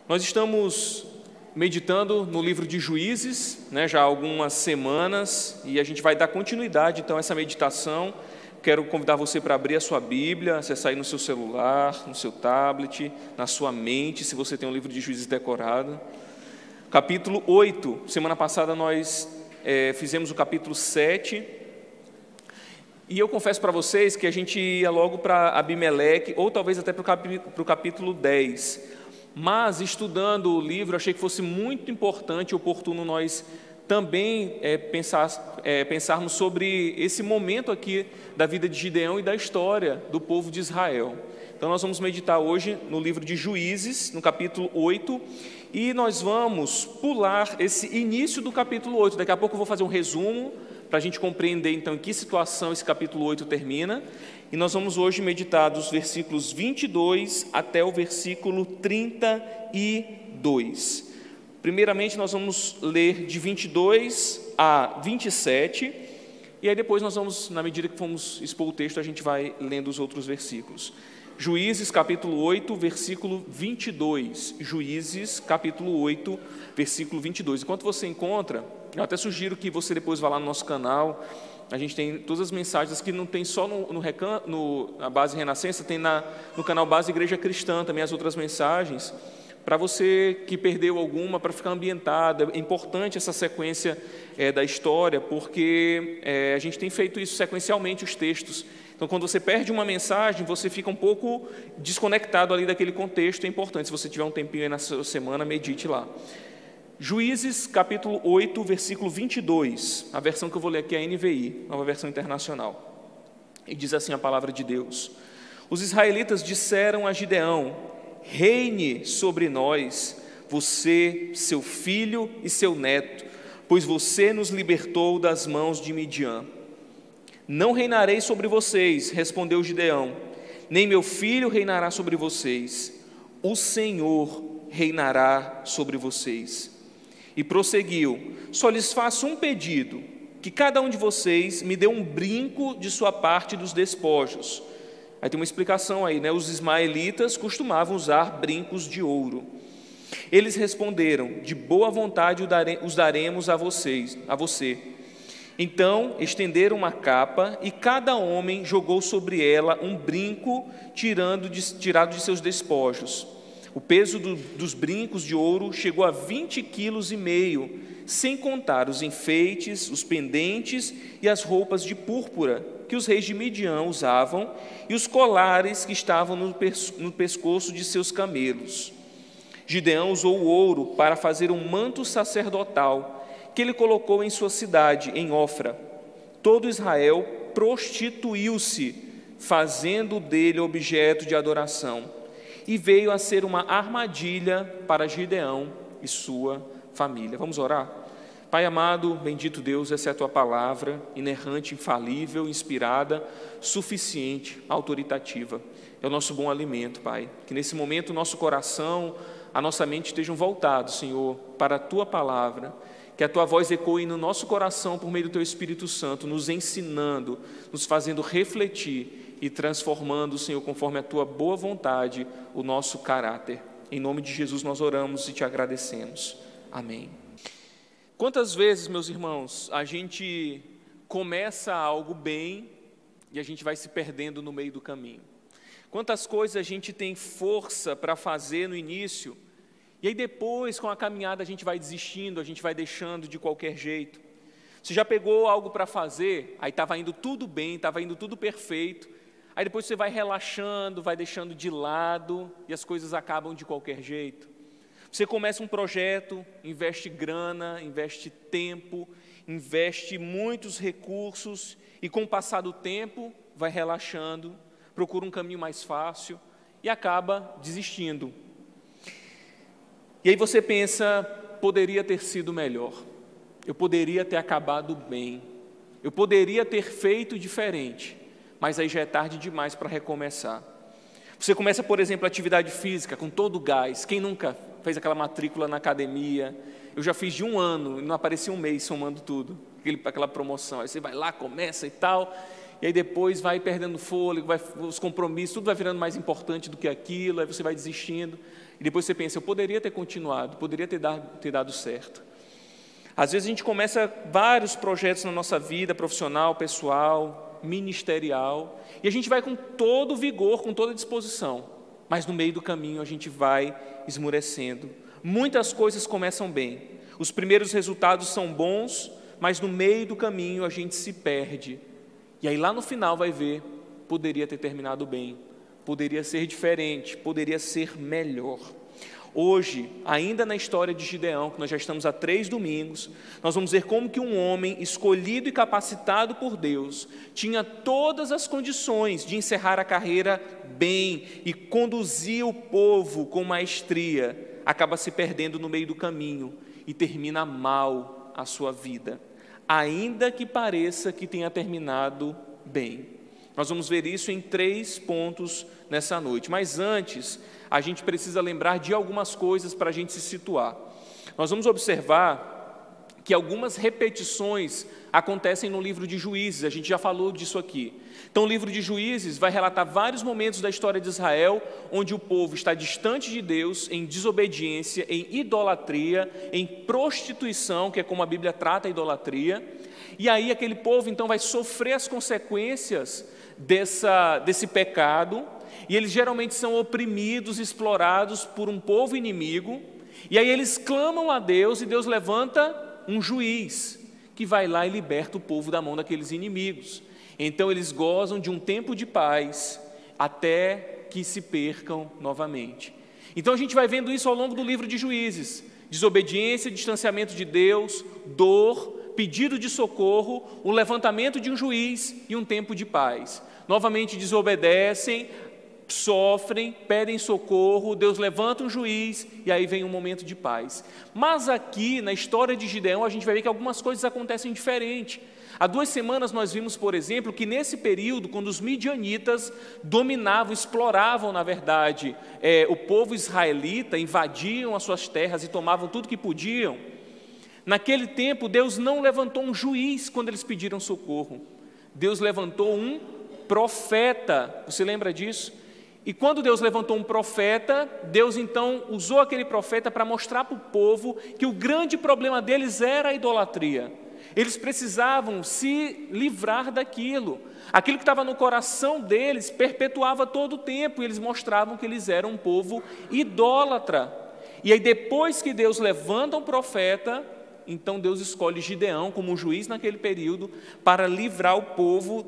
Nós estamos meditando no livro de Juízes, já há algumas semanas, e a gente vai dar continuidade então a essa meditação. Quero convidar você para abrir a sua Bíblia, acessar aí no seu celular, no seu tablet, na sua mente, se você tem um livro de Juízes decorado. Capítulo 8, semana passada nós fizemos o capítulo 7, e eu confesso para vocês que a gente ia logo para Abimeleque, ou talvez até para o capítulo 10, mas estudando o livro, achei que fosse muito importante e oportuno nós também pensarmos sobre esse momento aqui da vida de Gideão e da história do povo de Israel. Então nós vamos meditar hoje no livro de Juízes, no capítulo 8, e nós vamos pular esse início do capítulo 8. Daqui a pouco eu vou fazer um resumo para a gente compreender então em que situação esse capítulo 8 termina. E nós vamos hoje meditar dos versículos 22 até o versículo 32. Primeiramente nós vamos ler de 22 a 27, e aí depois nós vamos, na medida que formos expor o texto, a gente vai lendo os outros versículos. Juízes capítulo 8, versículo 22. Juízes capítulo 8, versículo 22. Enquanto você encontra, eu até sugiro que você depois vá lá no nosso canal. A gente tem todas as mensagens que não tem só na Base Renascença, tem no canal Base Igreja Cristã também as outras mensagens, para você que perdeu alguma, para ficar ambientado. É importante essa sequência da história, porque a gente tem feito isso sequencialmente, os textos. Então, quando você perde uma mensagem, você fica um pouco desconectado ali daquele contexto. É importante, se você tiver um tempinho aí na sua semana, medite lá. Juízes, capítulo 8, versículo 22. A versão que eu vou ler aqui é a NVI, Nova Versão Internacional. E diz assim a palavra de Deus: Os israelitas disseram a Gideão: reine sobre nós, você, seu filho e seu neto, pois você nos libertou das mãos de Midian. Não reinarei sobre vocês, respondeu Gideão, nem meu filho reinará sobre vocês, o Senhor reinará sobre vocês. E prosseguiu: só lhes faço um pedido, que cada um de vocês me dê um brinco de sua parte dos despojos. Aí tem uma explicação aí, Os ismaelitas costumavam usar brincos de ouro. Eles responderam: de boa vontade os daremos a você. Então estenderam uma capa e cada homem jogou sobre ela um brinco tirado de seus despojos. O peso dos brincos de ouro chegou a 20,5 quilos, sem contar os enfeites, os pendentes e as roupas de púrpura que os reis de Midian usavam e os colares que estavam no pescoço de seus camelos. Gideão usou o ouro para fazer um manto sacerdotal que ele colocou em sua cidade, em Ofra. Todo Israel prostituiu-se, fazendo dele objeto de adoração, e veio a ser uma armadilha para Gideão e sua família. Vamos orar? Pai amado, bendito Deus, essa é a Tua palavra, inerrante, infalível, inspirada, suficiente, autoritativa. É o nosso bom alimento, Pai. Que nesse momento o nosso coração, a nossa mente estejam voltados, Senhor, para a Tua palavra. Que a Tua voz ecoe no nosso coração por meio do Teu Espírito Santo, nos ensinando, nos fazendo refletir e transformando, Senhor, conforme a Tua boa vontade, o nosso caráter. Em nome de Jesus nós oramos e Te agradecemos. Amém. Quantas vezes, meus irmãos, a gente começa algo bem e a gente vai se perdendo no meio do caminho? Quantas coisas a gente tem força para fazer no início e aí depois, com a caminhada, a gente vai desistindo, a gente vai deixando de qualquer jeito? Você já pegou algo para fazer, aí estava indo tudo bem, estava indo tudo perfeito, aí depois você vai relaxando, vai deixando de lado e as coisas acabam de qualquer jeito. Você começa um projeto, investe grana, investe tempo, investe muitos recursos e com o passar do tempo vai relaxando, procura um caminho mais fácil e acaba desistindo. E aí você pensa: poderia ter sido melhor, eu poderia ter acabado bem, eu poderia ter feito diferente, mas aí já é tarde demais para recomeçar. Você começa, por exemplo, a atividade física com todo o gás. Quem nunca fez aquela matrícula na academia? Eu já fiz de 1 ano e não aparecia um mês somando tudo, aquela promoção. Aí você vai lá, começa e tal, e aí depois vai perdendo fôlego, os compromissos, tudo vai virando mais importante do que aquilo, aí você vai desistindo. E depois você pensa, eu poderia ter continuado, poderia ter dado certo. Às vezes a gente começa vários projetos na nossa vida, profissional, pessoal, ministerial, e a gente vai com todo vigor, com toda disposição, mas no meio do caminho a gente vai esmurecendo. Muitas coisas começam bem, os primeiros resultados são bons, mas no meio do caminho a gente se perde. E aí lá no final vai ver, poderia ter terminado bem, poderia ser diferente, poderia ser melhor. Hoje, ainda na história de Gideão, que nós já estamos há 3 domingos, nós vamos ver como que um homem escolhido e capacitado por Deus tinha todas as condições de encerrar a carreira bem e conduzir o povo com maestria, acaba se perdendo no meio do caminho e termina mal a sua vida, ainda que pareça que tenha terminado bem. Nós vamos ver isso em 3 pontos nessa noite, mas antes a gente precisa lembrar de algumas coisas para a gente se situar. Nós vamos observar que algumas repetições acontecem no livro de Juízes, a gente já falou disso aqui. Então o livro de Juízes vai relatar vários momentos da história de Israel, onde o povo está distante de Deus, em desobediência, em idolatria, em prostituição, que é como a Bíblia trata a idolatria, e aí aquele povo então vai sofrer as consequências desse pecado, e eles geralmente são oprimidos, explorados por um povo inimigo, e aí eles clamam a Deus, e Deus levanta um juiz, que vai lá e liberta o povo da mão daqueles inimigos. Então eles gozam de um tempo de paz, até que se percam novamente. Então a gente vai vendo isso ao longo do livro de Juízes: desobediência, distanciamento de Deus, dor, pedido de socorro, o levantamento de um juiz e um tempo de paz. Novamente desobedecem, sofrem, pedem socorro, Deus levanta um juiz e aí vem um momento de paz. Mas aqui na história de Gideão a gente vai ver que algumas coisas acontecem diferente. Há 2 semanas nós vimos, por exemplo, que nesse período, quando os midianitas dominavam, exploravam, na verdade, o povo israelita, invadiam as suas terras e tomavam tudo que podiam, naquele tempo Deus não levantou um juiz quando eles pediram socorro. Deus levantou um profeta. Você lembra disso? E quando Deus levantou um profeta, Deus então usou aquele profeta para mostrar para o povo que o grande problema deles era a idolatria. Eles precisavam se livrar daquilo. Aquilo que estava no coração deles perpetuava todo o tempo, e eles mostravam que eles eram um povo idólatra. E aí depois que Deus levanta um profeta, então Deus escolhe Gideão como juiz naquele período para livrar o povo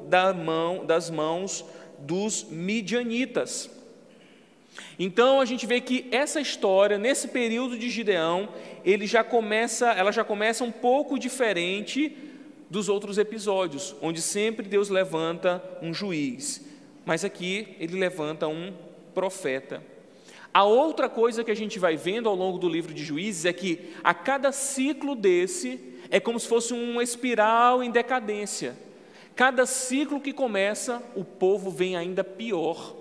das mãos dos midianitas. Então a gente vê que essa história, nesse período de Gideão, ela já começa um pouco diferente dos outros episódios, onde sempre Deus levanta um juiz, mas aqui ele levanta um profeta. A outra coisa que a gente vai vendo ao longo do livro de Juízes é que a cada ciclo desse é como se fosse uma espiral em decadência. Cada ciclo que começa, o povo vem ainda pior.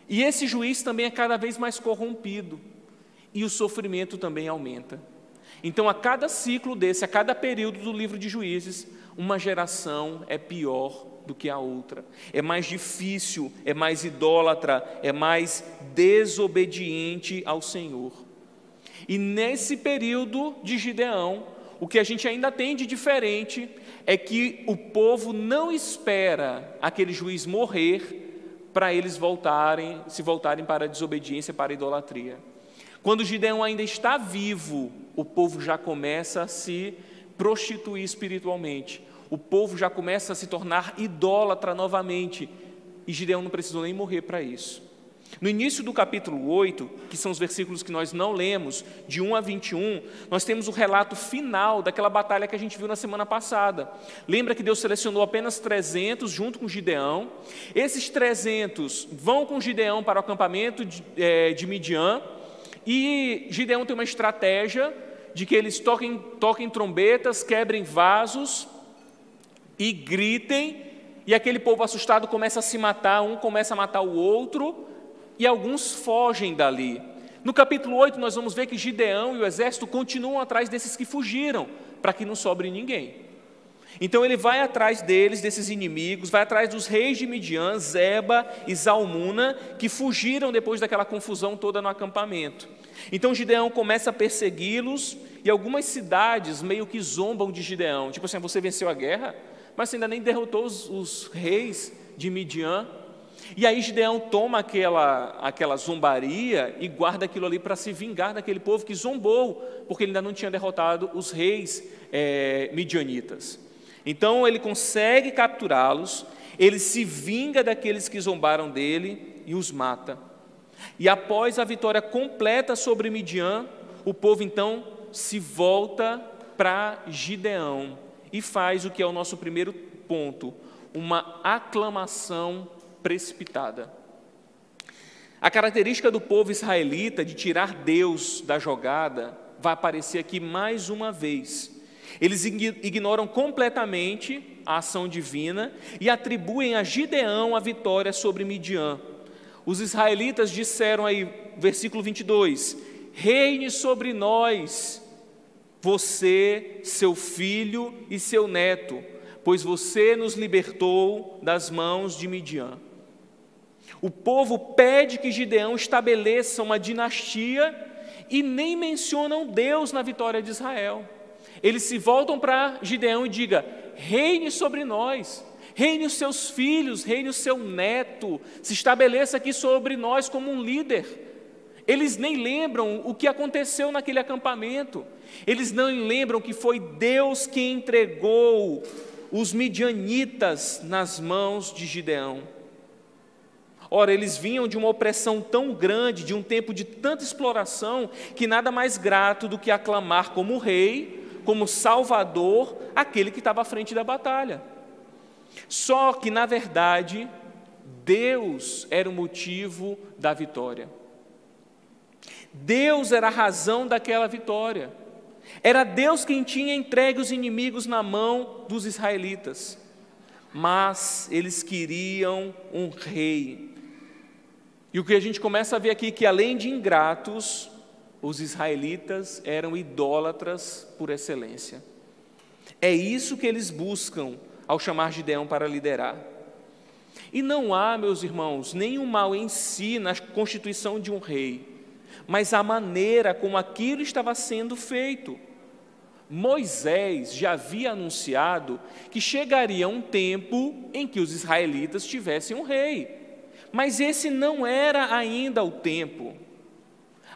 E esse juiz também é cada vez mais corrompido. E o sofrimento também aumenta. Então, a cada ciclo desse, a cada período do livro de Juízes, uma geração é pior do que a outra. É mais difícil, é mais idólatra, é mais desobediente ao Senhor. E nesse período de Gideão, o que a gente ainda tem de diferente é que o povo não espera aquele juiz morrer para eles se voltarem para a desobediência, para a idolatria. Quando Gideão ainda está vivo, o povo já começa a se prostituir espiritualmente. O povo já começa a se tornar idólatra novamente. E Gideão não precisou nem morrer para isso. No início do capítulo 8, que são os versículos que nós não lemos, de 1 a 21, nós temos o relato final daquela batalha que a gente viu na semana passada. Lembra que Deus selecionou apenas 300 junto com Gideão. Esses 300 vão com Gideão para o acampamento de Midian, e Gideão tem uma estratégia de que eles toquem trombetas, quebrem vasos e gritem, e aquele povo assustado começa a se matar, um começa a matar o outro, e alguns fogem dali. No capítulo 8 nós vamos ver que Gideão e o exército continuam atrás desses que fugiram, para que não sobre ninguém. Então ele vai atrás deles, desses inimigos, vai atrás dos reis de Midian, Zeba e Zalmuna, que fugiram depois daquela confusão toda no acampamento. Então Gideão começa a persegui-los, e algumas cidades meio que zombam de Gideão, tipo assim, você venceu a guerra, mas você ainda nem derrotou os reis de Midian. E aí Gideão toma aquela zombaria e guarda aquilo ali para se vingar daquele povo que zombou, porque ele ainda não tinha derrotado os reis midianitas. Então ele consegue capturá-los, ele se vinga daqueles que zombaram dele e os mata. E após a vitória completa sobre Midian, o povo então se volta para Gideão e faz o que é o nosso primeiro ponto, uma aclamação precipitada. A característica do povo israelita de tirar Deus da jogada vai aparecer aqui mais uma vez. Eles ignoram completamente a ação divina e atribuem a Gideão a vitória sobre Midian. Os israelitas disseram aí, versículo 22, reine sobre nós, você, seu filho e seu neto, pois você nos libertou das mãos de Midian. O povo pede que Gideão estabeleça uma dinastia e nem mencionam Deus na vitória de Israel. Eles se voltam para Gideão e digam, reine sobre nós, reine os seus filhos, reine o seu neto, se estabeleça aqui sobre nós como um líder. Eles nem lembram o que aconteceu naquele acampamento, eles não lembram que foi Deus quem entregou os midianitas nas mãos de Gideão. Ora, eles vinham de uma opressão tão grande, de um tempo de tanta exploração, que nada mais grato do que aclamar como rei, como salvador, aquele que estava à frente da batalha. Só que, na verdade, Deus era o motivo da vitória. Deus era a razão daquela vitória. Era Deus quem tinha entregue os inimigos na mão dos israelitas. Mas eles queriam um rei. E o que a gente começa a ver aqui é que, além de ingratos, os israelitas eram idólatras por excelência. É isso que eles buscam ao chamar Gideão para liderar. E não há, meus irmãos, nenhum mal em si na constituição de um rei, mas a maneira como aquilo estava sendo feito. Moisés já havia anunciado que chegaria um tempo em que os israelitas tivessem um rei, mas esse não era ainda o tempo.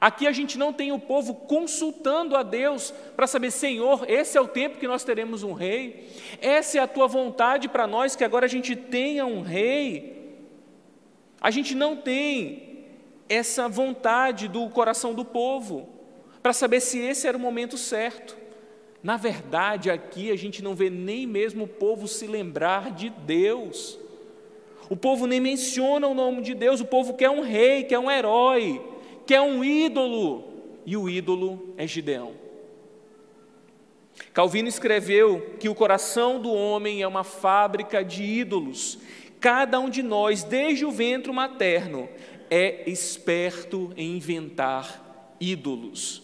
Aqui a gente não tem o povo consultando a Deus para saber, Senhor, esse é o tempo que nós teremos um rei, essa é a tua vontade para nós, que agora a gente tenha um rei. A gente não tem essa vontade do coração do povo para saber se esse era o momento certo. Na verdade, aqui a gente não vê nem mesmo o povo se lembrar de Deus. O povo nem menciona o nome de Deus, o povo quer um rei, quer um herói, quer um ídolo, e o ídolo é Gideão. Calvino escreveu que o coração do homem é uma fábrica de ídolos. Cada um de nós, desde o ventre materno, é esperto em inventar ídolos.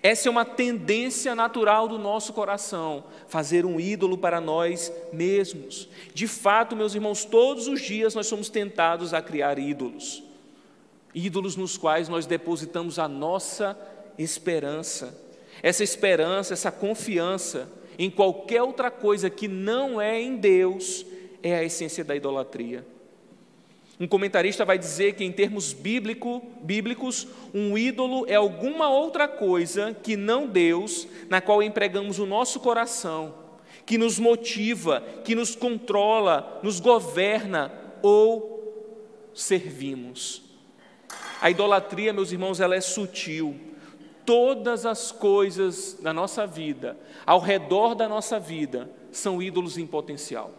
Essa é uma tendência natural do nosso coração, fazer um ídolo para nós mesmos. De fato, meus irmãos, todos os dias nós somos tentados a criar ídolos. Ídolos nos quais nós depositamos a nossa esperança. Essa esperança, essa confiança em qualquer outra coisa que não é em Deus, é a essência da idolatria. Um comentarista vai dizer que, em termos bíblicos, um ídolo é alguma outra coisa que não Deus, na qual empregamos o nosso coração, que nos motiva, que nos controla, nos governa ou servimos. A idolatria, meus irmãos, ela é sutil. Todas as coisas da nossa vida, ao redor da nossa vida, são ídolos em potencial.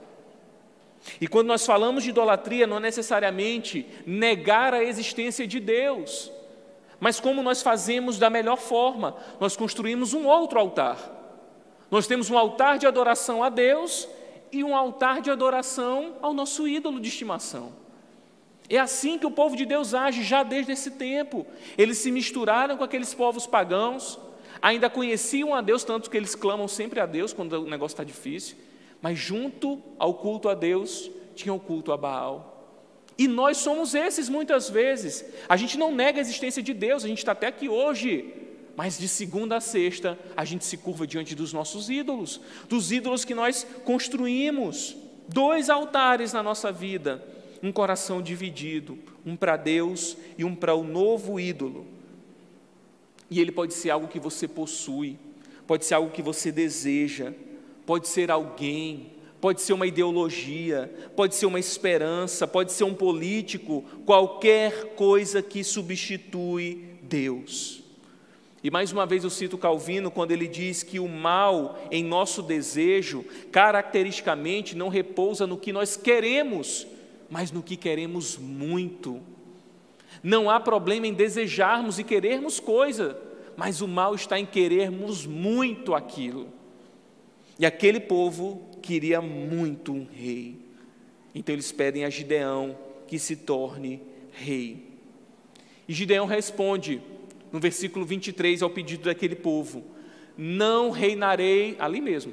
E quando nós falamos de idolatria, não é necessariamente negar a existência de Deus, mas como nós fazemos da melhor forma, nós construímos um outro altar. Nós temos um altar de adoração a Deus e um altar de adoração ao nosso ídolo de estimação. É assim que o povo de Deus age já desde esse tempo. Eles se misturaram com aqueles povos pagãos, ainda conheciam a Deus, tanto que eles clamam sempre a Deus quando o negócio está difícil, mas junto ao culto a Deus, tinha o culto a Baal. E nós somos esses muitas vezes. A gente não nega a existência de Deus, a gente está até aqui hoje, mas de segunda a sexta, a gente se curva diante dos nossos ídolos, dos ídolos que nós construímos. 2 altares na nossa vida, um coração dividido, um para Deus e um para o novo ídolo. E ele pode ser algo que você possui, pode ser algo que você deseja, pode ser alguém, pode ser uma ideologia, pode ser uma esperança, pode ser um político, qualquer coisa que substitui Deus. E mais uma vez eu cito Calvino quando ele diz que o mal em nosso desejo, caracteristicamente, não repousa no que nós queremos, mas no que queremos muito. Não há problema em desejarmos e querermos coisa, mas o mal está em querermos muito aquilo. E aquele povo queria muito um rei. Então eles pedem a Gideão que se torne rei. E Gideão responde, no versículo 23, ao pedido daquele povo: não reinarei, ali mesmo,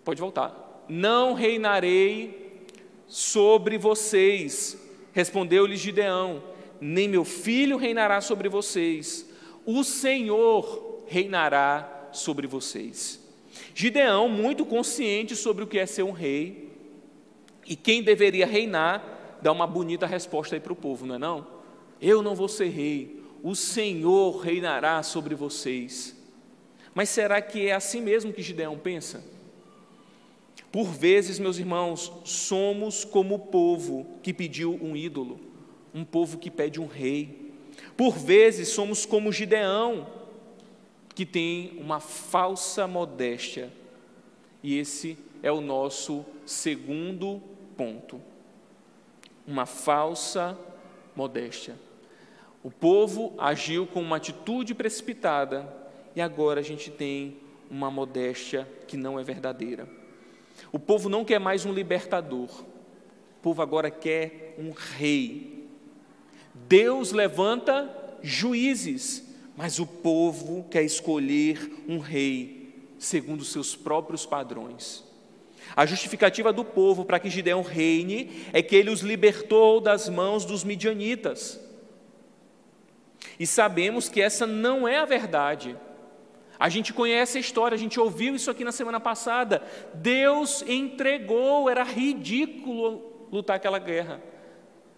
pode voltar, não reinarei sobre vocês, respondeu-lhe Gideão, nem meu filho reinará sobre vocês, o Senhor reinará sobre vocês. Gideão, muito consciente sobre o que é ser um rei, e quem deveria reinar, dá uma bonita resposta aí para o povo, não é não? Eu não vou ser rei, o Senhor reinará sobre vocês. Mas será que é assim mesmo que Gideão pensa? Por vezes, meus irmãos, somos como o povo que pediu um ídolo, um povo que pede um rei. Por vezes, somos como Gideão, que tem uma falsa modéstia. E esse é o nosso segundo ponto. Uma falsa modéstia. O povo agiu com uma atitude precipitada e agora a gente tem uma modéstia que não é verdadeira. O povo não quer mais um libertador, o povo agora quer um rei. Deus levanta juízes, mas o povo quer escolher um rei segundo os seus próprios padrões. A justificativa do povo para que Gideão reine é que ele os libertou das mãos dos midianitas. E sabemos que essa não é a verdade. A gente conhece a história, a gente ouviu isso aqui na semana passada. Deus entregou, era ridículo lutar aquela guerra.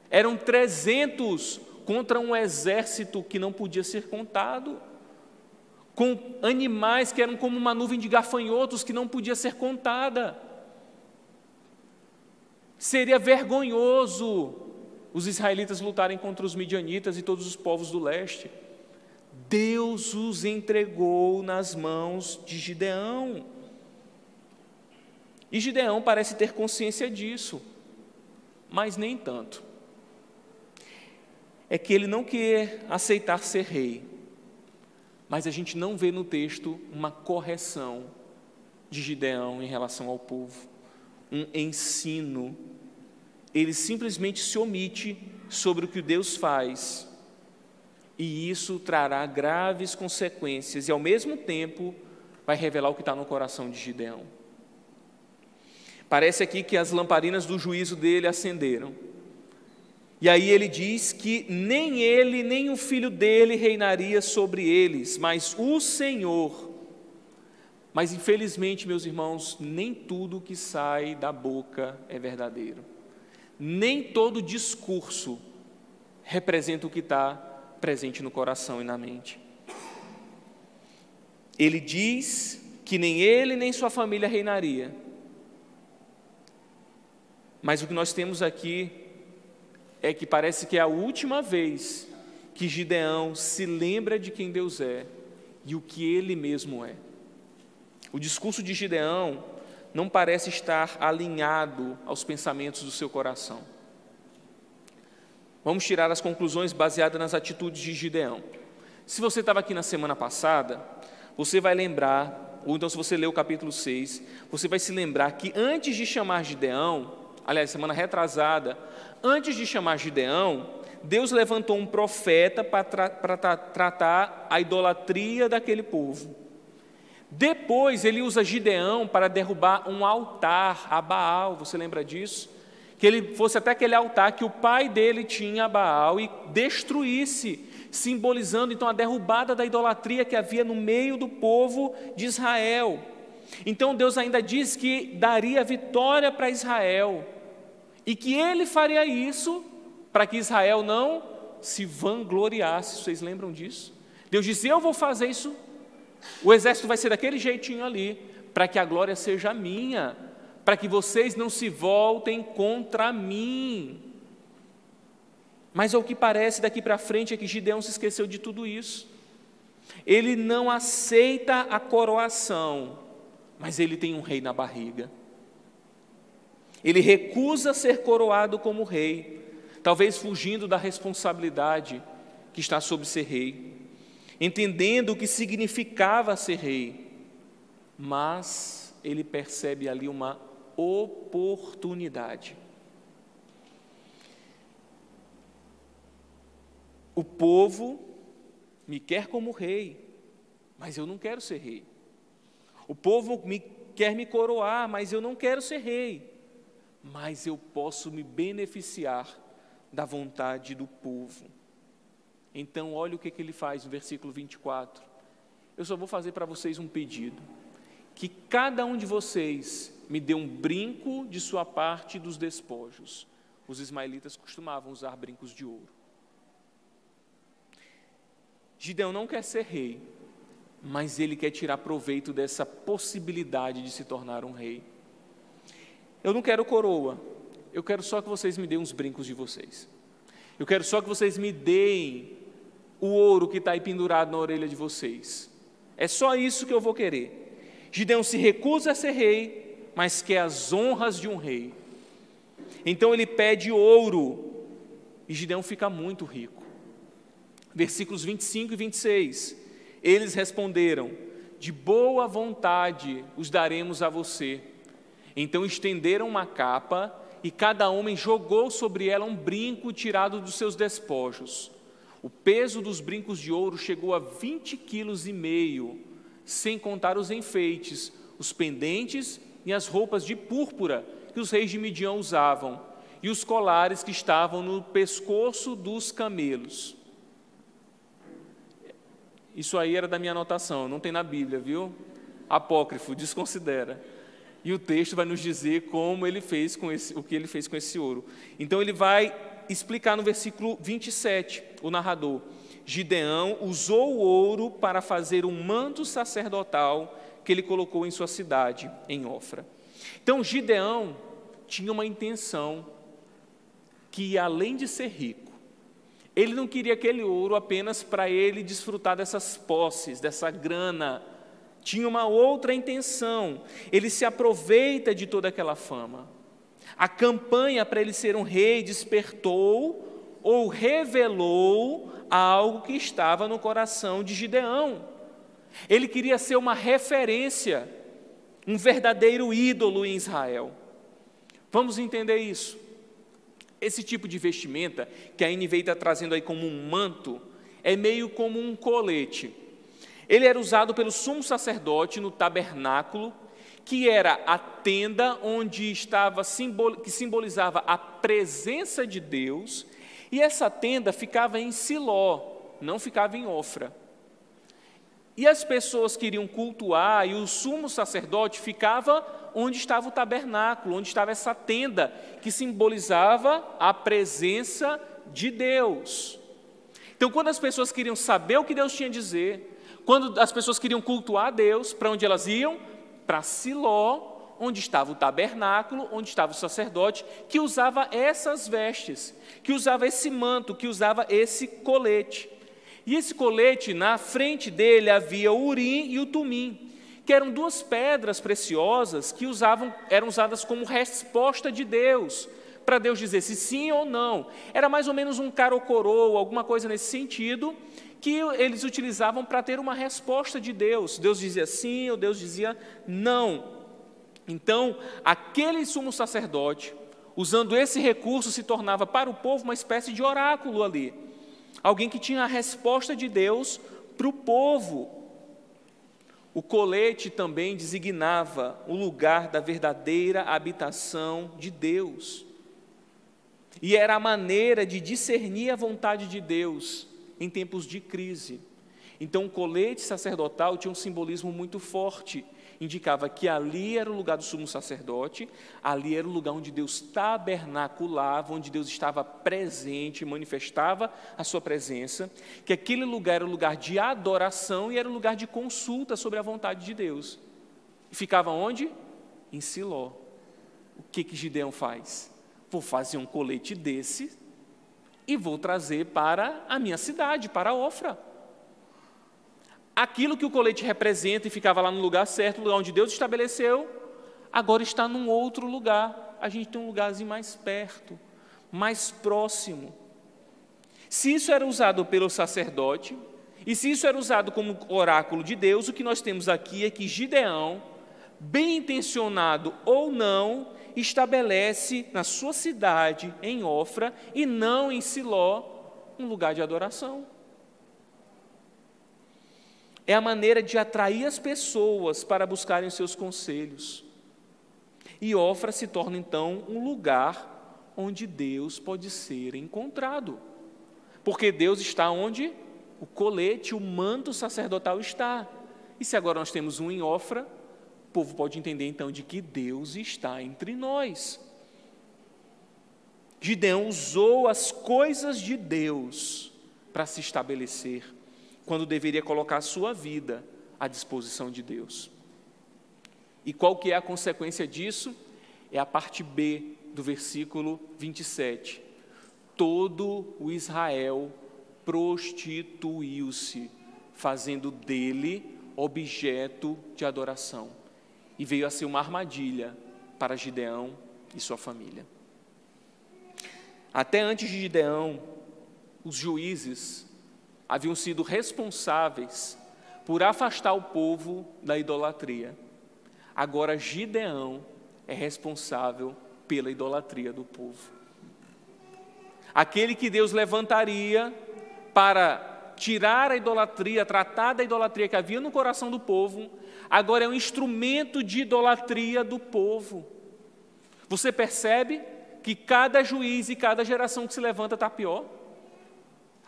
Eram 300 contra um exército que não podia ser contado, com animais que eram como uma nuvem de gafanhotos que não podia ser contada. Seria vergonhoso os israelitas lutarem contra os midianitas e todos os povos do leste. Deus os entregou nas mãos de Gideão. E Gideão parece ter consciência disso, mas nem tanto. É que ele não quer aceitar ser rei, mas a gente não vê no texto uma correção de Gideão em relação ao povo, um ensino. Ele simplesmente se omite sobre o que Deus faz, e isso trará graves consequências, e ao mesmo tempo vai revelar o que está no coração de Gideão. Parece aqui que as lamparinas do juízo dele acenderam, e aí ele diz que nem ele, nem o filho dele reinaria sobre eles, mas o Senhor. Mas infelizmente, meus irmãos, nem tudo que sai da boca é verdadeiro. Nem todo discurso representa o que está presente no coração e na mente. Ele diz que nem ele nem sua família reinaria. Mas o que nós temos aqui é que parece que é a última vez que Gideão se lembra de quem Deus é e o que ele mesmo é. O discurso de Gideão não parece estar alinhado aos pensamentos do seu coração. Vamos tirar as conclusões baseadas nas atitudes de Gideão. Se você estava aqui na semana passada, você vai lembrar, ou então se você ler o capítulo 6, você vai se lembrar que antes de chamar Gideão, aliás, semana retrasada, antes de chamar Gideão, Deus levantou um profeta para tratar a idolatria daquele povo. Depois ele usa Gideão para derrubar um altar a Baal, você lembra disso? Que ele fosse até aquele altar que o pai dele tinha a Baal e destruísse, simbolizando então a derrubada da idolatria que havia no meio do povo de Israel. Então Deus ainda diz que daria vitória para Israel e que ele faria isso para que Israel não se vangloriasse. Vocês lembram disso? Deus disse: eu vou fazer isso, o exército vai ser daquele jeitinho ali, para que a glória seja minha, para que vocês não se voltem contra mim. Mas ao que parece daqui para frente é que Gideão se esqueceu de tudo isso. Ele não aceita a coroação, mas ele tem um rei na barriga. Ele recusa ser coroado como rei, talvez fugindo da responsabilidade que está sobre ser rei, entendendo o que significava ser rei, mas ele percebe ali uma oportunidade. O povo me quer como rei, mas eu não quero ser rei. O povo quer me coroar, mas eu não quero ser rei. Mas eu posso me beneficiar da vontade do povo. Então, olha o que ele faz no versículo 24. Eu só vou fazer para vocês um pedido: que cada um de vocês me dê um brinco de sua parte dos despojos. Os ismaelitas costumavam usar brincos de ouro. Gideão não quer ser rei, mas ele quer tirar proveito dessa possibilidade de se tornar um rei. Eu não quero coroa, eu quero só que vocês me deem uns brincos de vocês. Eu quero só que vocês me deem o ouro que está aí pendurado na orelha de vocês. É só isso que eu vou querer. Gideão se recusa a ser rei, mas quer as honras de um rei. Então ele pede ouro, e Gideão fica muito rico. Versículos 25 e 26, eles responderam: de boa vontade os daremos a você. Então estenderam uma capa, e cada homem jogou sobre ela um brinco tirado dos seus despojos. O peso dos brincos de ouro chegou a 20,5 quilos, sem contar os enfeites, os pendentes e as roupas de púrpura que os reis de Midian usavam, e os colares que estavam no pescoço dos camelos. Isso aí era da minha anotação, não tem na Bíblia, viu? Apócrifo, desconsidera. E o texto vai nos dizer como ele fez com o que ele fez com esse ouro. Então ele vai explicar no versículo 27, o narrador: Gideão usou o ouro para fazer um manto sacerdotal que ele colocou em sua cidade, em Ofra. Então Gideão tinha uma intenção que, além de ser rico, ele não queria aquele ouro apenas para ele desfrutar dessas posses, dessa grana. Tinha uma outra intenção. Ele se aproveita de toda aquela fama. A campanha para ele ser um rei despertou ou revelou algo que estava no coração de Gideão. Ele queria ser uma referência, um verdadeiro ídolo em Israel. Vamos entender isso. Esse tipo de vestimenta que a NVI está trazendo aí como um manto é meio como um colete. Ele era usado pelo sumo sacerdote no tabernáculo, que era a tenda onde estava, que simbolizava a presença de Deus, e essa tenda ficava em Siló, não ficava em Ofra. E as pessoas queriam cultuar, e o sumo sacerdote ficava onde estava o tabernáculo, onde estava essa tenda, que simbolizava a presença de Deus. Então, quando as pessoas queriam saber o que Deus tinha a dizer, quando as pessoas queriam cultuar a Deus, para onde elas iam? Para Siló, onde estava o tabernáculo, onde estava o sacerdote, que usava essas vestes, que usava esse manto, que usava esse colete. E esse colete, na frente dele, havia o Urim e o Tumim, que eram duas pedras preciosas que eram usadas como resposta de Deus, para Deus dizer se sim ou não. Era mais ou menos um cara ou coroa, alguma coisa nesse sentido, que eles utilizavam para ter uma resposta de Deus. Deus dizia sim ou Deus dizia não. Então, aquele sumo sacerdote, usando esse recurso, se tornava para o povo uma espécie de oráculo ali. Alguém que tinha a resposta de Deus para o povo. O colete também designava o lugar da verdadeira habitação de Deus. E era a maneira de discernir a vontade de Deus em tempos de crise. Então, o colete sacerdotal tinha um simbolismo muito forte. Indicava que ali era o lugar do sumo sacerdote, ali era o lugar onde Deus tabernaculava, onde Deus estava presente, manifestava a sua presença, que aquele lugar era o lugar de adoração e era o lugar de consulta sobre a vontade de Deus. E ficava onde? Em Siló. O que Gideão faz? Vou fazer um colete desse e vou trazer para a minha cidade, para Ofra. Aquilo que o colete representa e ficava lá no lugar certo, o lugar onde Deus estabeleceu, agora está num outro lugar. A gente tem um lugarzinho mais perto, mais próximo. Se isso era usado pelo sacerdote, e se isso era usado como oráculo de Deus, o que nós temos aqui é que Gideão, bem intencionado ou não, estabelece na sua cidade, em Ofra, e não em Siló, um lugar de adoração. É a maneira de atrair as pessoas para buscarem os seus conselhos. E Ofra se torna, então, um lugar onde Deus pode ser encontrado. Porque Deus está onde o colete, o manto sacerdotal está. E se agora nós temos um em Ofra, o povo pode entender, então, de que Deus está entre nós. Gideão usou as coisas de Deus para se estabelecer, quando deveria colocar a sua vida à disposição de Deus. E qual que é a consequência disso? É a parte B do versículo 27. Todo o Israel prostituiu-se, fazendo dele objeto de adoração. E veio a ser uma armadilha para Gideão e sua família. Até antes de Gideão, os juízes haviam sido responsáveis por afastar o povo da idolatria. Agora Gideão é responsável pela idolatria do povo. Aquele que Deus levantaria para tirar a idolatria, tratar da idolatria que havia no coração do povo, agora é um instrumento de idolatria do povo. Você percebe que cada juiz e cada geração que se levanta está pior?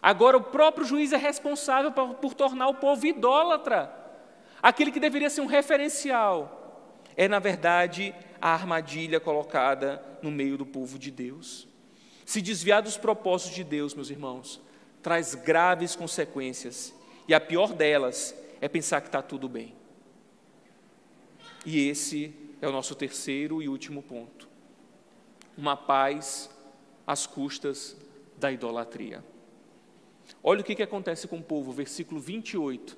Agora o próprio juiz é responsável por tornar o povo idólatra. Aquele que deveria ser um referencial é, na verdade, a armadilha colocada no meio do povo de Deus. Se desviar dos propósitos de Deus, meus irmãos, traz graves consequências. E a pior delas é pensar que está tudo bem. E esse é o nosso terceiro e último ponto. Uma paz às custas da idolatria. Olha o que acontece com o povo, versículo 28.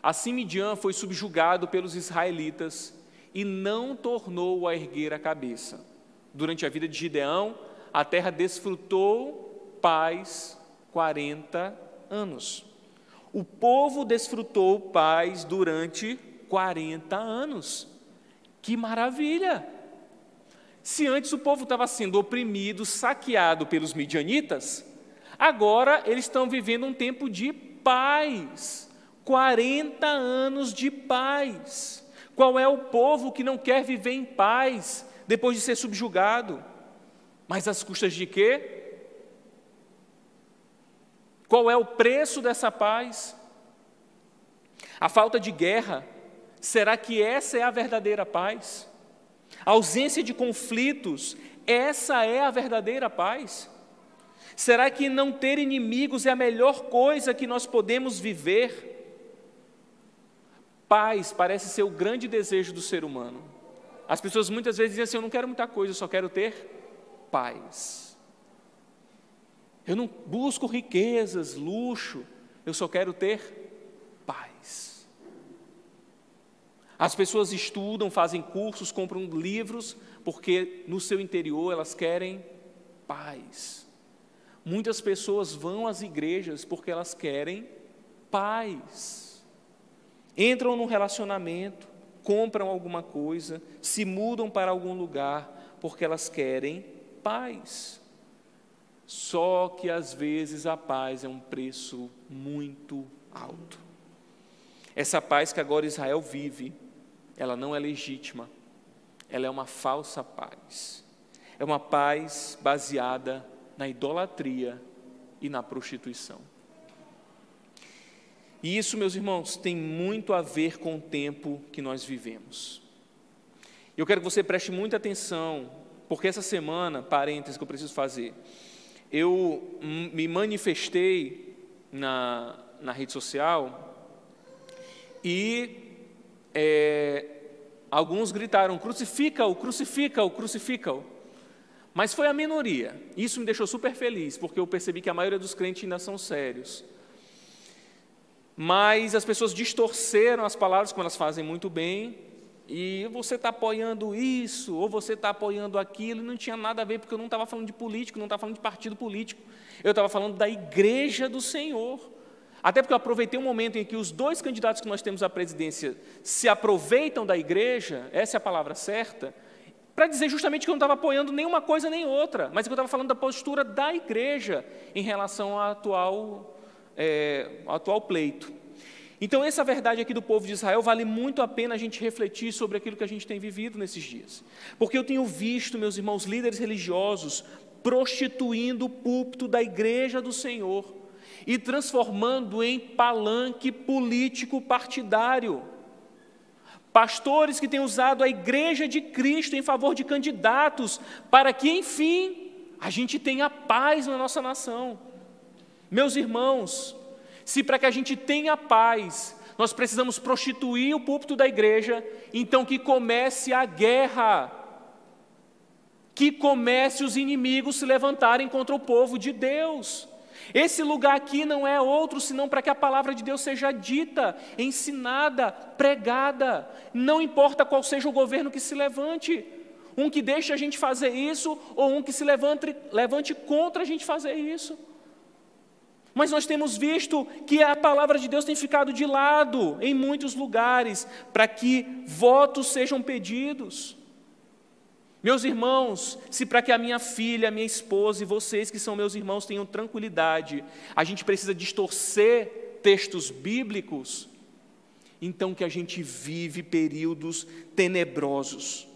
Assim Midian foi subjugado pelos israelitas e não tornou a erguer a cabeça. Durante a vida de Gideão, a terra desfrutou paz 40 anos. O povo desfrutou paz durante 40 anos. Que maravilha! Se antes o povo estava sendo oprimido, saqueado pelos midianitas, agora eles estão vivendo um tempo de paz, 40 anos de paz. Qual é o povo que não quer viver em paz depois de ser subjugado? Mas às custas de quê? Qual é o preço dessa paz? A falta de guerra, será que essa é a verdadeira paz? A ausência de conflitos, essa é a verdadeira paz? Será que não ter inimigos é a melhor coisa que nós podemos viver? Paz parece ser o grande desejo do ser humano. As pessoas muitas vezes dizem assim: eu não quero muita coisa, eu só quero ter paz. Eu não busco riquezas, luxo, eu só quero ter paz. As pessoas estudam, fazem cursos, compram livros, porque no seu interior elas querem paz. Muitas pessoas vão às igrejas porque elas querem paz. Entram num relacionamento, compram alguma coisa, se mudam para algum lugar porque elas querem paz. Só que às vezes a paz é um preço muito alto. Essa paz que agora Israel vive, ela não é legítima, ela é uma falsa paz. É uma paz baseada na idolatria e na prostituição. E isso, meus irmãos, tem muito a ver com o tempo que nós vivemos. Eu quero que você preste muita atenção, porque essa semana, parênteses que eu preciso fazer, eu me manifestei na rede social e alguns gritaram: crucifica-o, crucifica-o, crucifica-o. Mas foi a minoria. Isso me deixou super feliz, porque eu percebi que a maioria dos crentes ainda são sérios. Mas as pessoas distorceram as palavras, como elas fazem muito bem, e você está apoiando isso, ou você está apoiando aquilo, e não tinha nada a ver, porque eu não estava falando de político, não estava falando de partido político, eu estava falando da igreja do Senhor. Até porque eu aproveitei um momento em que os dois candidatos que nós temos à presidência se aproveitam da igreja, essa é a palavra certa, para dizer justamente que eu não estava apoiando nenhuma coisa nem outra, mas que eu estava falando da postura da igreja em relação ao atual pleito. Então, essa verdade aqui do povo de Israel vale muito a pena a gente refletir sobre aquilo que a gente tem vivido nesses dias. Porque eu tenho visto, meus irmãos, líderes religiosos prostituindo o púlpito da igreja do Senhor e transformando em palanque político partidário. Pastores que têm usado a igreja de Cristo em favor de candidatos para que, enfim, a gente tenha paz na nossa nação. Meus irmãos, se para que a gente tenha paz, nós precisamos prostituir o púlpito da igreja, então que comece a guerra, que comece os inimigos se levantarem contra o povo de Deus. Esse lugar aqui não é outro senão para que a palavra de Deus seja dita, ensinada, pregada, não importa qual seja o governo que se levante, um que deixe a gente fazer isso, ou um que se levante contra a gente fazer isso. Mas nós temos visto que a palavra de Deus tem ficado de lado em muitos lugares, para que votos sejam pedidos. Meus irmãos, se para que a minha filha, a minha esposa e vocês que são meus irmãos tenham tranquilidade, a gente precisa distorcer textos bíblicos, então que a gente vive períodos tenebrosos.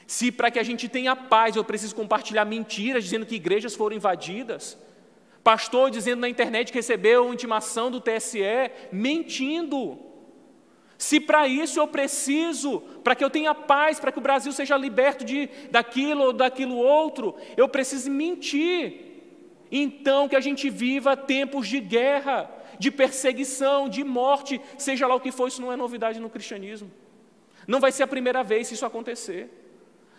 Se para que a gente tenha paz, eu preciso compartilhar mentiras dizendo que igrejas foram invadidas, pastor dizendo na internet que recebeu intimação do TSE, mentindo. Se para isso eu preciso, para que eu tenha paz, para que o Brasil seja liberto daquilo ou daquilo outro, eu preciso mentir. Então que a gente viva tempos de guerra, de perseguição, de morte, seja lá o que for, isso não é novidade no cristianismo. Não vai ser a primeira vez que isso acontecer.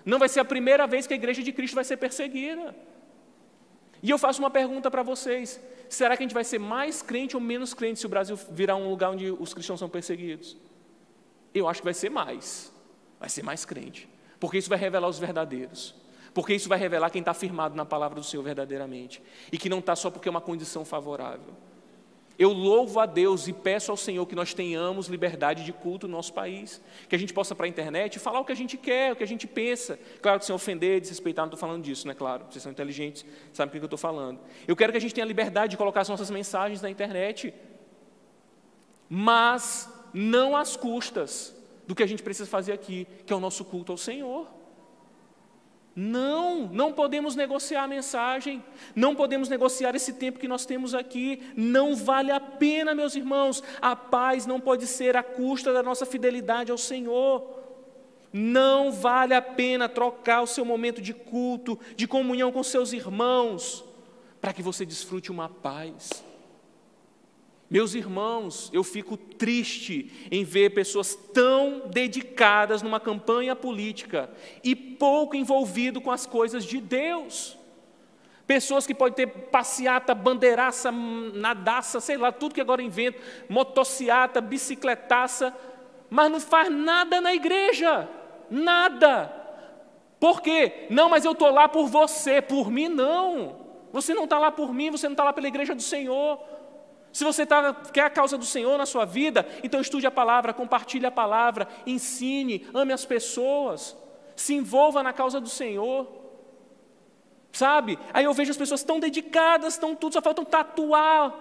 Não vai ser a primeira vez que a igreja de Cristo vai ser perseguida. E eu faço uma pergunta para vocês: será que a gente vai ser mais crente ou menos crente se o Brasil virar um lugar onde os cristãos são perseguidos? Eu acho que vai ser mais crente, porque isso vai revelar os verdadeiros, porque isso vai revelar quem está firmado na palavra do Senhor verdadeiramente, e que não está só porque é uma condição favorável. Eu louvo a Deus e peço ao Senhor que nós tenhamos liberdade de culto no nosso país, que a gente possa para a internet falar o que a gente quer, o que a gente pensa, claro que sem ofender, desrespeitar, não estou falando disso, né? Claro, vocês são inteligentes, sabem o que eu estou falando. Eu quero que a gente tenha liberdade de colocar as nossas mensagens na internet, mas não às custas do que a gente precisa fazer aqui, que é o nosso culto ao Senhor. Não podemos negociar a mensagem, não podemos negociar esse tempo que nós temos aqui, não vale a pena, meus irmãos, a paz não pode ser à custa da nossa fidelidade ao Senhor, não vale a pena trocar o seu momento de culto, de comunhão com seus irmãos, para que você desfrute uma paz. Meus irmãos, eu fico triste em ver pessoas tão dedicadas numa campanha política e pouco envolvido com as coisas de Deus. Pessoas que podem ter passeata, bandeiraça, nadaça, sei lá, tudo que agora invento, motociata, bicicletaça, mas não faz nada na igreja, nada. Por quê? Não, mas eu estou lá por você, por mim não. Você não está lá por mim, você não está lá pela igreja do Senhor. Se você quer a causa do Senhor na sua vida, então estude a palavra, compartilhe a palavra, ensine, ame as pessoas, se envolva na causa do Senhor, sabe? Aí eu vejo as pessoas tão dedicadas, tão tudo, só faltam tatuar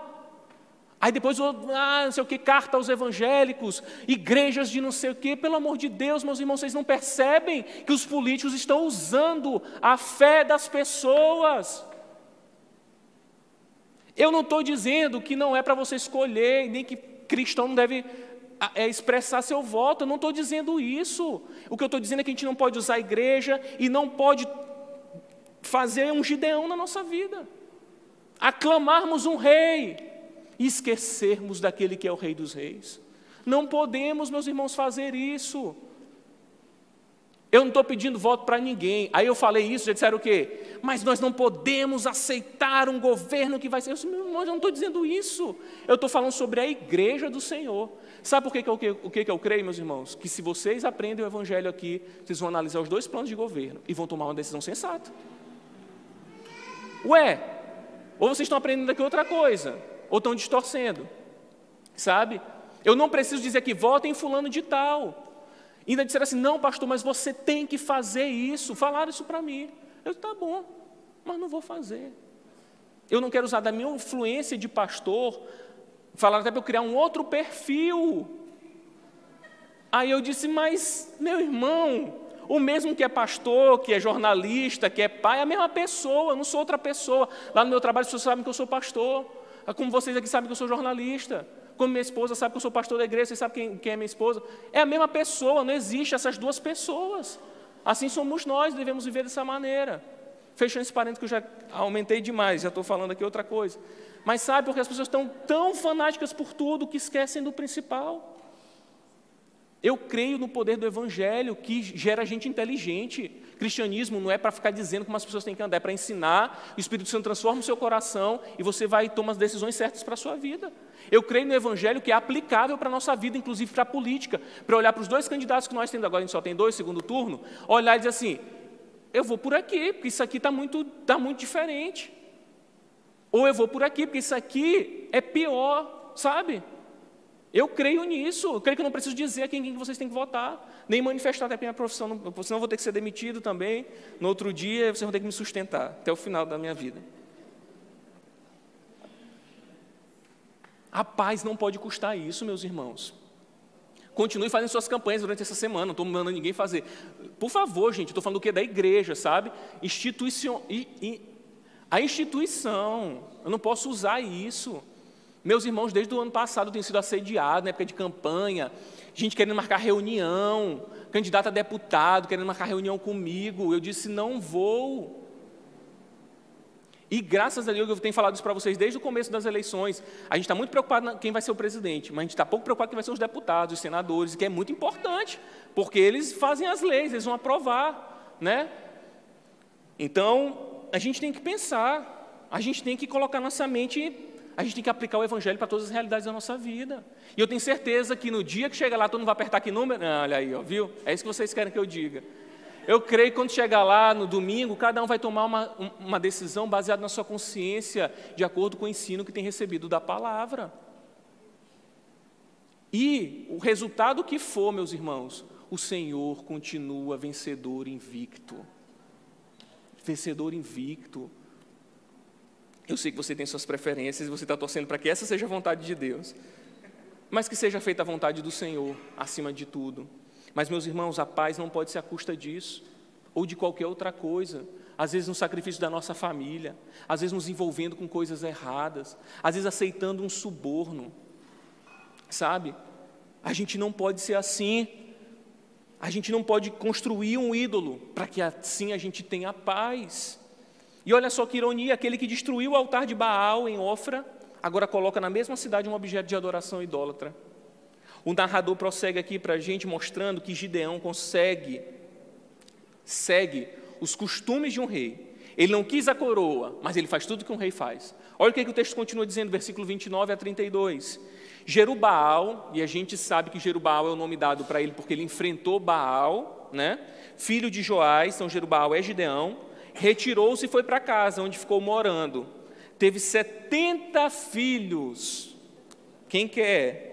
Aí depois, não sei o que, carta aos evangélicos, igrejas de não sei o que. Pelo amor de Deus, meus irmãos, vocês não percebem que os políticos estão usando a fé das pessoas. Eu não estou dizendo que não é para você escolher, nem que cristão não deve expressar seu voto. Eu não estou dizendo isso. O que eu estou dizendo é que a gente não pode usar a igreja e não pode fazer um Gideão na nossa vida. Aclamarmos um rei e esquecermos daquele que é o Rei dos Reis. Não podemos, meus irmãos, fazer isso. Eu não estou pedindo voto para ninguém. Aí eu falei isso, já disseram o quê? Mas nós não podemos aceitar um governo que vai ser... Meu irmão, eu não estou dizendo isso. Eu estou falando sobre a igreja do Senhor. Sabe por que eu creio, meus irmãos? Que se vocês aprendem o evangelho aqui, vocês vão analisar os dois planos de governo e vão tomar uma decisão sensata. Ou vocês estão aprendendo aqui outra coisa, ou estão distorcendo, sabe? Eu não preciso dizer que votem em fulano de tal. Ainda disseram assim, não pastor, mas você tem que fazer isso. Falaram isso para mim. Eu disse, tá bom, mas não vou fazer. Eu não quero usar da minha influência de pastor, falaram até para eu criar um outro perfil. Aí eu disse, mas meu irmão, o mesmo que é pastor, que é jornalista, que é pai, é a mesma pessoa, eu não sou outra pessoa. Lá no meu trabalho as pessoas sabem que eu sou pastor, como vocês aqui sabem que eu sou jornalista, como minha esposa sabe que eu sou pastor da igreja, vocês sabem quem é minha esposa. É a mesma pessoa, não existe essas duas pessoas. Assim somos nós, devemos viver dessa maneira. Fechando esse parênteses que eu já aumentei demais, já estou falando aqui outra coisa. Mas sabe, porque as pessoas estão tão fanáticas por tudo que esquecem do principal. Eu creio no poder do evangelho que gera gente inteligente. Cristianismo não é para ficar dizendo como as pessoas têm que andar, é para ensinar. O Espírito Santo transforma o seu coração e você vai tomar as decisões certas para a sua vida. Eu creio no evangelho que é aplicável para a nossa vida, inclusive para a política. Para olhar para os dois candidatos que nós temos agora, a gente só tem 2, segundo turno, olhar e dizer assim, eu vou por aqui, porque isso aqui está muito diferente. Ou eu vou por aqui, porque isso aqui é pior, sabe? Eu creio nisso, eu creio que eu não preciso dizer a quem vocês têm que votar, nem manifestar até a minha profissão, senão eu vou ter que ser demitido também, no outro dia vocês vão ter que me sustentar, até o final da minha vida. A paz não pode custar isso, meus irmãos. Continue fazendo suas campanhas durante essa semana, não estou mandando ninguém fazer. Por favor, gente, estou falando do que? Da igreja, sabe? A instituição, eu não posso usar isso. Meus irmãos, desde o ano passado, têm sido assediados, na época de campanha, gente querendo marcar reunião, candidato a deputado, querendo marcar reunião comigo. Eu disse, não vou. E graças a Deus, eu tenho falado isso para vocês desde o começo das eleições. A gente está muito preocupado em quem vai ser o presidente, mas a gente está pouco preocupado em quem vai ser os deputados, os senadores, que é muito importante, porque eles fazem as leis, eles vão aprovar, né? Então, a gente tem que pensar, a gente tem que colocar na nossa mente, a gente tem que aplicar o evangelho para todas as realidades da nossa vida. E eu tenho certeza que no dia que chegar lá, todo mundo vai apertar que número? Não, olha aí, ó, viu? É isso que vocês querem que eu diga. Eu creio que quando chegar lá no domingo, cada um vai tomar uma decisão baseada na sua consciência, de acordo com o ensino que tem recebido da palavra. E o resultado que for, meus irmãos, o Senhor continua vencedor invicto. Vencedor invicto. Eu sei que você tem suas preferências e você está torcendo para que essa seja a vontade de Deus, mas que seja feita a vontade do Senhor, acima de tudo. Mas, meus irmãos, a paz não pode ser à custa disso, ou de qualquer outra coisa. Às vezes no sacrifício da nossa família, às vezes nos envolvendo com coisas erradas, às vezes aceitando um suborno, sabe? A gente não pode ser assim, a gente não pode construir um ídolo, para que assim a gente tenha paz. E olha só que ironia, aquele que destruiu o altar de Baal em Ofra, agora coloca na mesma cidade um objeto de adoração idólatra. O narrador prossegue aqui para a gente, mostrando que Gideão segue os costumes de um rei. Ele não quis a coroa, mas ele faz tudo que um rei faz. Olha o que o texto continua dizendo, versículo 29 a 32. Jerubaal, e a gente sabe que Jerubaal é o nome dado para ele porque ele enfrentou Baal, né? Filho de Joás, então Jerubaal é Gideão, retirou-se e foi para casa, onde ficou morando. Teve 70 filhos. Quem quer?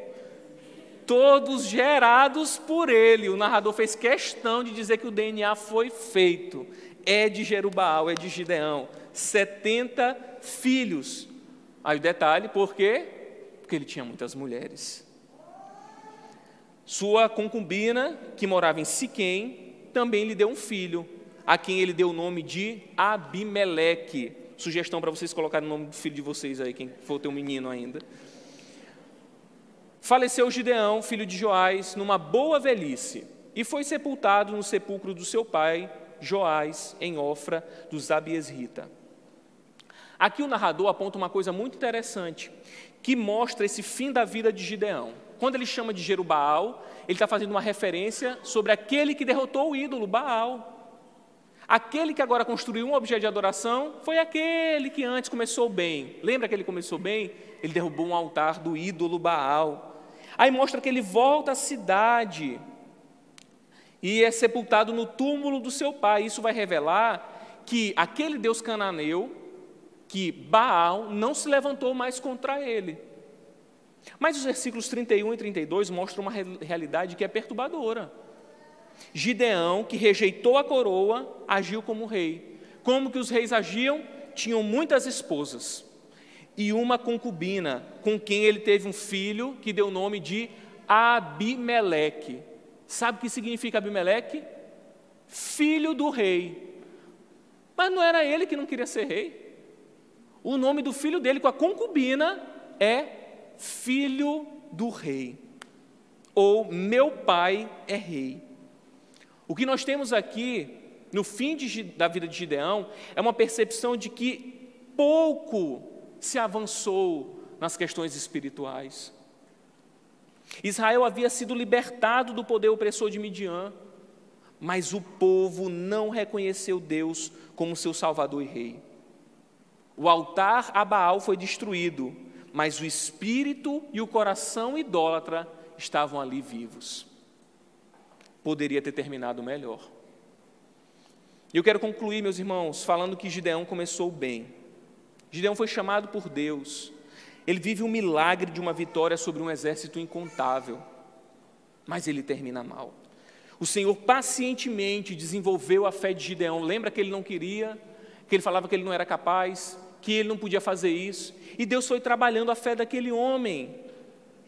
Todos gerados por ele. O narrador fez questão de dizer que o DNA foi feito. É de Jerubaal, é de Gideão. 70 filhos. Aí o detalhe, por quê? Porque ele tinha muitas mulheres. Sua concubina, que morava em Siquém, também lhe deu um filho, a quem ele deu o nome de Abimeleque. Sugestão para vocês colocarem o nome do filho de vocês aí, quem for ter um menino ainda. Faleceu Gideão, filho de Joás, numa boa velhice, e foi sepultado no sepulcro do seu pai, Joás, em Ofra dos Abiesrita. Aqui o narrador aponta uma coisa muito interessante, que mostra esse fim da vida de Gideão. Quando ele chama de Jerubaal, ele está fazendo uma referência sobre aquele que derrotou o ídolo, Baal. Aquele que agora construiu um objeto de adoração foi aquele que antes começou bem. Lembra que ele começou bem? Ele derrubou um altar do ídolo Baal. Aí mostra que ele volta à cidade e é sepultado no túmulo do seu pai. Isso vai revelar que aquele Deus cananeu, que Baal, não se levantou mais contra ele. Mas os versículos 31 e 32 mostram uma realidade que é perturbadora. Gideão, que rejeitou a coroa, agiu como rei. Como que os reis agiam? Tinham muitas esposas e uma concubina, com quem ele teve um filho, que deu o nome de Abimeleque. Sabe o que significa Abimeleque? Filho do rei. Mas não era ele que não queria ser rei. O nome do filho dele com a concubina é filho do rei, ou meu pai é rei. O que nós temos aqui, no fim da vida de Gideão, é uma percepção de que pouco se avançou nas questões espirituais. Israel havia sido libertado do poder opressor de Midian, mas o povo não reconheceu Deus como seu Salvador e Rei. O altar a Baal foi destruído, mas o espírito e o coração idólatra estavam ali vivos. Poderia ter terminado melhor. E eu quero concluir, meus irmãos, falando que Gideão começou bem. Gideão foi chamado por Deus. Ele vive um milagre de uma vitória sobre um exército incontável, mas ele termina mal. O Senhor pacientemente desenvolveu a fé de Gideão. Lembra que ele não queria, que ele falava que ele não era capaz, que ele não podia fazer isso, e Deus foi trabalhando a fé daquele homem.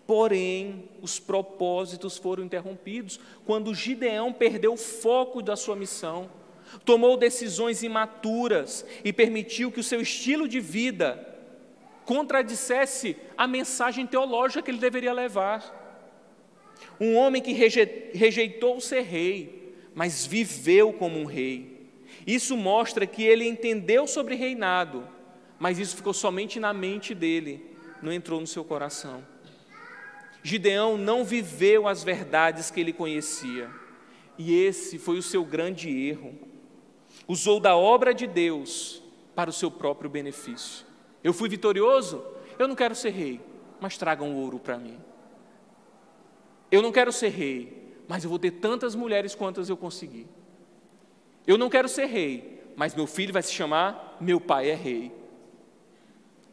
Porém, os propósitos foram interrompidos quando Gideão perdeu o foco da sua missão, tomou decisões imaturas e permitiu que o seu estilo de vida contradissesse a mensagem teológica que ele deveria levar. Um homem que rejeitou ser rei, mas viveu como um rei. Isso mostra que ele entendeu sobre reinado, mas isso ficou somente na mente dele, não entrou no seu coração. Gideão não viveu as verdades que ele conhecia, e esse foi o seu grande erro. Usou da obra de Deus para o seu próprio benefício. Eu fui vitorioso? Eu não quero ser rei, mas tragam ouro para mim. Eu não quero ser rei, mas eu vou ter tantas mulheres quantas eu conseguir. Eu não quero ser rei, mas meu filho vai se chamar Meu Pai é Rei.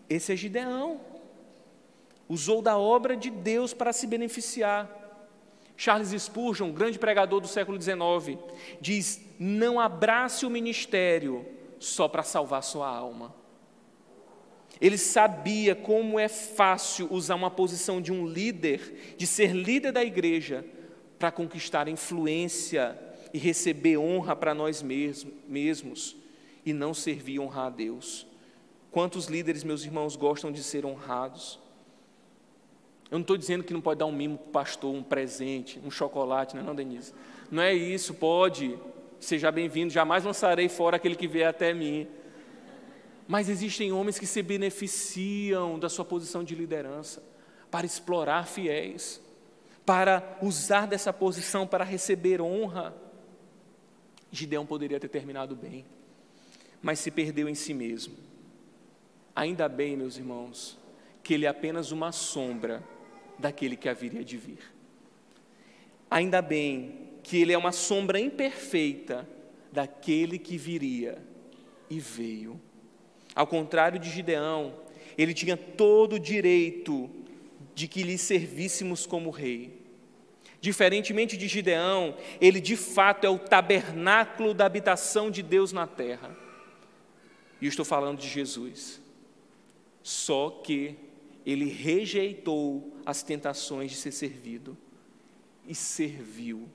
Esse é Gideão. Usou da obra de Deus para se beneficiar. Charles Spurgeon, grande pregador do século XIX, diz: não abrace o ministério só para salvar sua alma. Ele sabia como é fácil usar uma posição de um líder, de ser líder da igreja, para conquistar influência e receber honra para nós mesmos, e não servir e honrar a Deus. Quantos líderes, meus irmãos, gostam de ser honrados? Eu não estou dizendo que não pode dar um mimo para o pastor, um presente, um chocolate, não é não, Denise? Não é isso, pode, seja bem-vindo, jamais lançarei fora aquele que vier até mim. Mas existem homens que se beneficiam da sua posição de liderança para explorar fiéis, para usar dessa posição para receber honra. Gideão poderia ter terminado bem, mas se perdeu em si mesmo. Ainda bem, meus irmãos, que ele é apenas uma sombra daquele que haveria de vir. Ainda bem que ele é uma sombra imperfeita daquele que viria e veio. Ao contrário de Gideão, ele tinha todo o direito de que lhe servíssemos como rei. Diferentemente de Gideão, ele de fato é o tabernáculo da habitação de Deus na terra. E eu estou falando de Jesus. Só que ele rejeitou as tentações de ser servido e serviu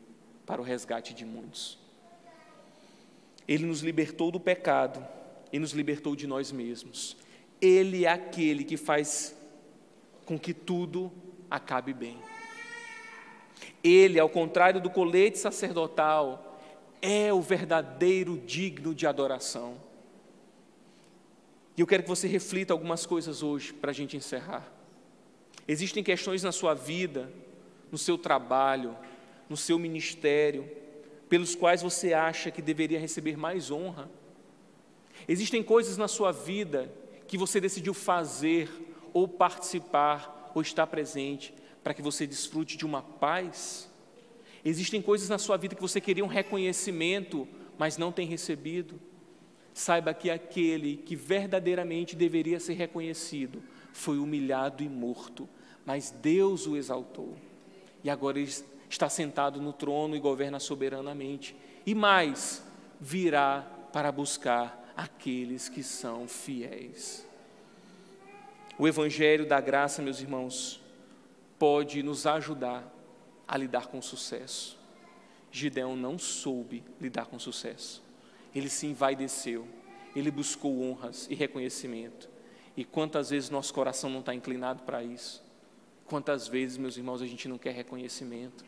para o resgate de muitos. Ele nos libertou do pecado e nos libertou de nós mesmos. Ele é aquele que faz com que tudo acabe bem. Ele, ao contrário do colete sacerdotal, é o verdadeiro digno de adoração. E eu quero que você reflita algumas coisas hoje para a gente encerrar. Existem questões na sua vida, no seu trabalho, no seu ministério, pelos quais você acha que deveria receber mais honra. Existem coisas na sua vida que você decidiu fazer, ou participar, ou estar presente, para que você desfrute de uma paz. Existem coisas na sua vida que você queria um reconhecimento, mas não tem recebido. Saiba que aquele que verdadeiramente deveria ser reconhecido foi humilhado e morto, mas Deus o exaltou. E agora ele está sentado no trono e governa soberanamente. E mais, virá para buscar aqueles que são fiéis. O Evangelho da graça, meus irmãos, pode nos ajudar a lidar com sucesso. Gideão não soube lidar com sucesso. Ele se envaideceu, ele buscou honras e reconhecimento. E quantas vezes nosso coração não está inclinado para isso? Quantas vezes, meus irmãos, a gente não quer reconhecimento?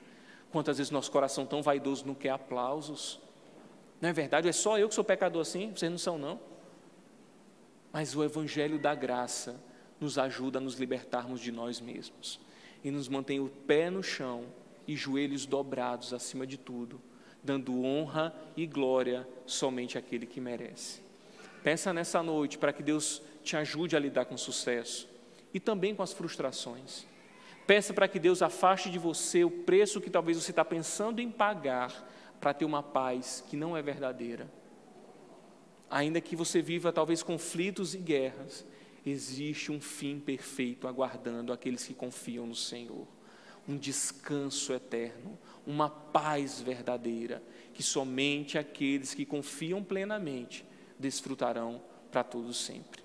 Quantas vezes nosso coração tão vaidoso não quer aplausos? Não é verdade? É só eu que sou pecador assim? Vocês não são, não? Mas o Evangelho da graça nos ajuda a nos libertarmos de nós mesmos e nos mantém o pé no chão e joelhos dobrados acima de tudo, dando honra e glória somente àquele que merece. Pensa nessa noite para que Deus te ajude a lidar com sucesso e também com as frustrações. Peça para que Deus afaste de você o preço que talvez você está pensando em pagar para ter uma paz que não é verdadeira. Ainda que você viva talvez conflitos e guerras, existe um fim perfeito aguardando aqueles que confiam no Senhor. Um descanso eterno, uma paz verdadeira, que somente aqueles que confiam plenamente desfrutarão para todo sempre.